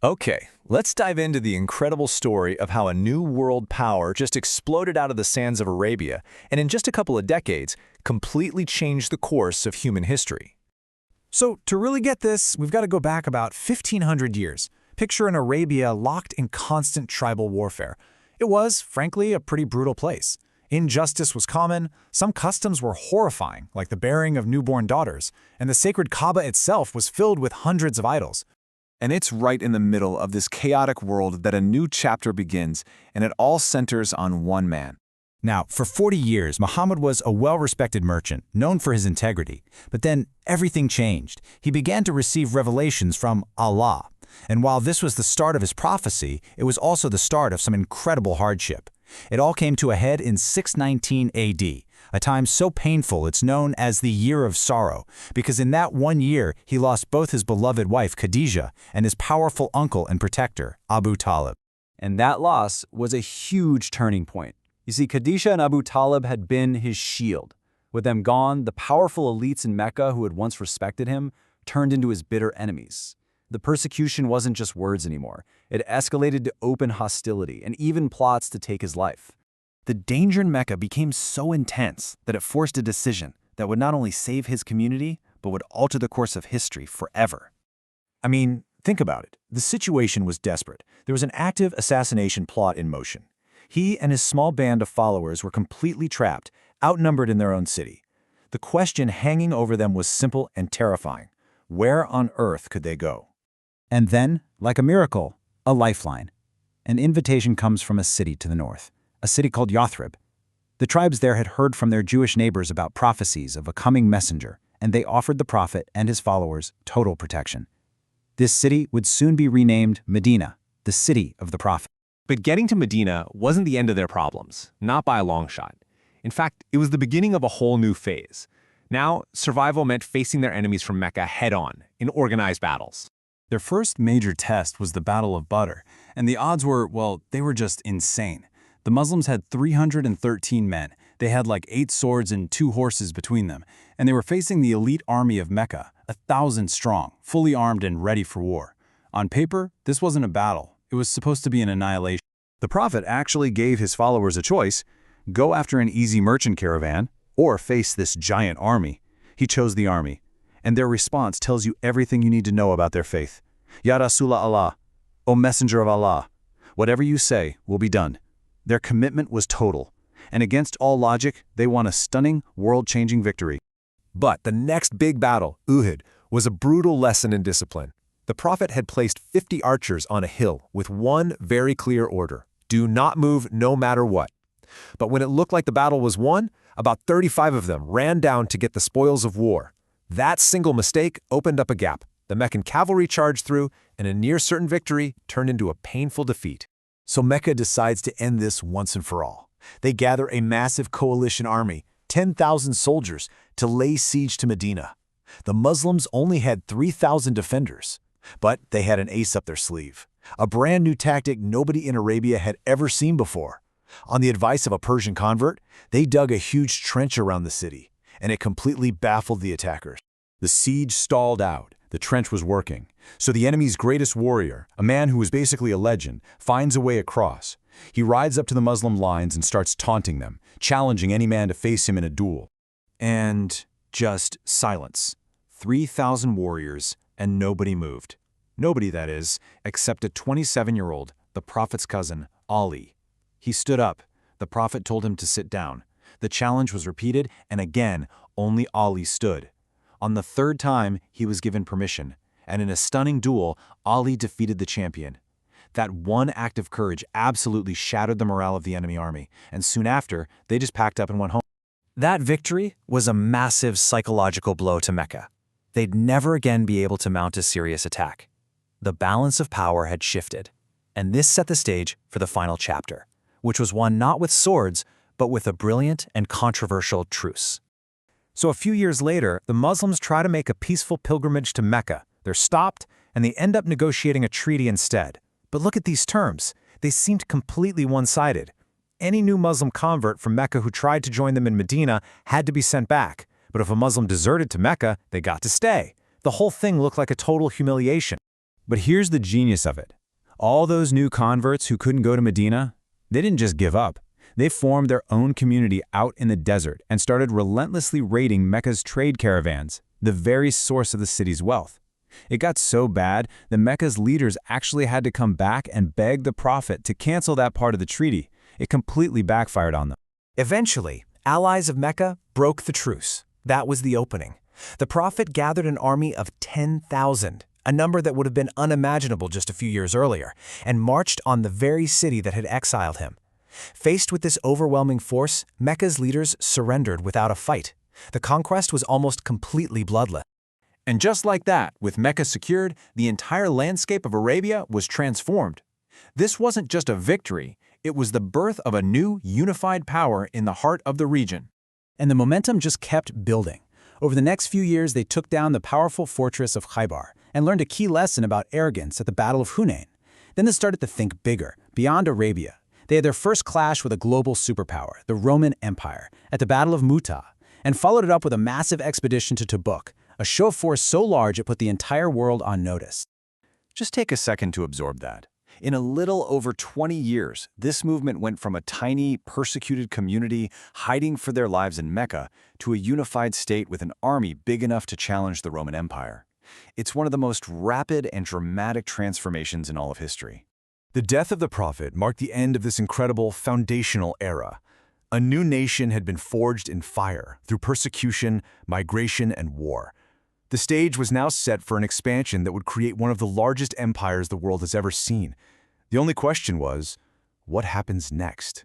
Okay, let's dive into the incredible story of how a new world power just exploded out of the sands of Arabia and in just a couple of decades completely changed the course of human history. So to really get this, we've got to go back about 1,500 years. Picture an Arabia locked in constant tribal warfare. It was, frankly, a pretty brutal place. Injustice was common, some customs were horrifying, like the burying of newborn daughters, and the sacred Kaaba itself was filled with hundreds of idols. And it's right in the middle of this chaotic world that a new chapter begins, and it all centers on one man. Now, for 40 years, Muhammad was a well-respected merchant, known for his integrity. But then everything changed. He began to receive revelations from Allah. And while this was the start of his prophecy, it was also the start of some incredible hardship. It all came to a head in 619 AD, a time so painful it's known as the Year of Sorrow, because in that one year he lost both his beloved wife Khadijah and his powerful uncle and protector, Abu Talib. And that loss was a huge turning point. You see, Khadijah and Abu Talib had been his shield. With them gone, the powerful elites in Mecca who had once respected him turned into his bitter enemies. The persecution wasn't just words anymore. It escalated to open hostility and even plots to take his life. The danger in Mecca became so intense that it forced a decision that would not only save his community, but would alter the course of history forever. I mean, think about it. The situation was desperate. There was an active assassination plot in motion. He and his small band of followers were completely trapped, outnumbered in their own city. The question hanging over them was simple and terrifying. Where on earth could they go? And then, like a miracle, a lifeline. An invitation comes from a city to the north, a city called Yathrib. The tribes there had heard from their Jewish neighbors about prophecies of a coming messenger, and they offered the prophet and his followers total protection. This city would soon be renamed Medina, the city of the prophet. But getting to Medina wasn't the end of their problems, not by a long shot. In fact, it was the beginning of a whole new phase. Now, survival meant facing their enemies from Mecca head-on, in organized battles. Their first major test was the Battle of Badr, and the odds were, well, they were just insane. The Muslims had 313 men. They had like 8 swords and 2 horses between them, and they were facing the elite army of Mecca, 1,000 strong, fully armed and ready for war. On paper, this wasn't a battle. It was supposed to be an annihilation. The prophet actually gave his followers a choice: go after an easy merchant caravan or face this giant army. He chose the army, and their response tells you everything you need to know about their faith. Ya Rasulallah Allah, O Messenger of Allah, whatever you say will be done. Their commitment was total, and against all logic, they won a stunning, world-changing victory. But the next big battle, Uhud, was a brutal lesson in discipline. The prophet had placed 50 archers on a hill with one very clear order: do not move no matter what. But when it looked like the battle was won, about 35 of them ran down to get the spoils of war. That single mistake opened up a gap. The Meccan cavalry charged through, and a near-certain victory turned into a painful defeat. So Mecca decides to end this once and for all. They gather a massive coalition army, 10,000 soldiers, to lay siege to Medina. The Muslims only had 3,000 defenders. But they had an ace up their sleeve, a brand new tactic nobody in Arabia had ever seen before. On the advice of a Persian convert, they dug a huge trench around the city, and it completely baffled the attackers. The siege stalled out. The trench was working. So the enemy's greatest warrior, a man who was basically a legend, finds a way across. He rides up to the Muslim lines and starts taunting them, challenging any man to face him in a duel. And just silence. 3,000 warriors, and nobody moved. Nobody, that is, except a 27-year-old, the Prophet's cousin, Ali. He stood up. The Prophet told him to sit down. The challenge was repeated, and again, only Ali stood. On the 3rd time, he was given permission, and in a stunning duel, Ali defeated the champion. That one act of courage absolutely shattered the morale of the enemy army, and soon after, they just packed up and went home. That victory was a massive psychological blow to Mecca. They'd never again be able to mount a serious attack. The balance of power had shifted, and this set the stage for the final chapter, which was won not with swords, but with a brilliant and controversial truce. So a few years later, the Muslims try to make a peaceful pilgrimage to Mecca. They're stopped, and they end up negotiating a treaty instead. But look at these terms. They seemed completely one-sided. Any new Muslim convert from Mecca who tried to join them in Medina had to be sent back. But if a Muslim deserted to Mecca, they got to stay. The whole thing looked like a total humiliation. But here's the genius of it. All those new converts who couldn't go to Medina, they didn't just give up. They formed their own community out in the desert and started relentlessly raiding Mecca's trade caravans, the very source of the city's wealth. It got so bad that Mecca's leaders actually had to come back and beg the Prophet to cancel that part of the treaty. It completely backfired on them. Eventually, allies of Mecca broke the truce. That was the opening. The Prophet gathered an army of 10,000, a number that would have been unimaginable just a few years earlier, and marched on the very city that had exiled him. Faced with this overwhelming force, Mecca's leaders surrendered without a fight. The conquest was almost completely bloodless. And just like that, with Mecca secured, the entire landscape of Arabia was transformed. This wasn't just a victory, it was the birth of a new, unified power in the heart of the region. And the momentum just kept building. Over the next few years, they took down the powerful fortress of Khaybar and learned a key lesson about arrogance at the Battle of Hunain. Then they started to think bigger, beyond Arabia. They had their first clash with a global superpower, the Roman Empire, at the Battle of Mu'tah, and followed it up with a massive expedition to Tabuk, a show of force so large it put the entire world on notice. Just take a second to absorb that. In a little over 20 years, this movement went from a tiny, persecuted community hiding for their lives in Mecca to a unified state with an army big enough to challenge the Roman Empire. It's one of the most rapid and dramatic transformations in all of history. The death of the Prophet marked the end of this incredible foundational era. A new nation had been forged in fire through persecution, migration, and war. The stage was now set for an expansion that would create one of the largest empires the world has ever seen. The only question was, what happens next?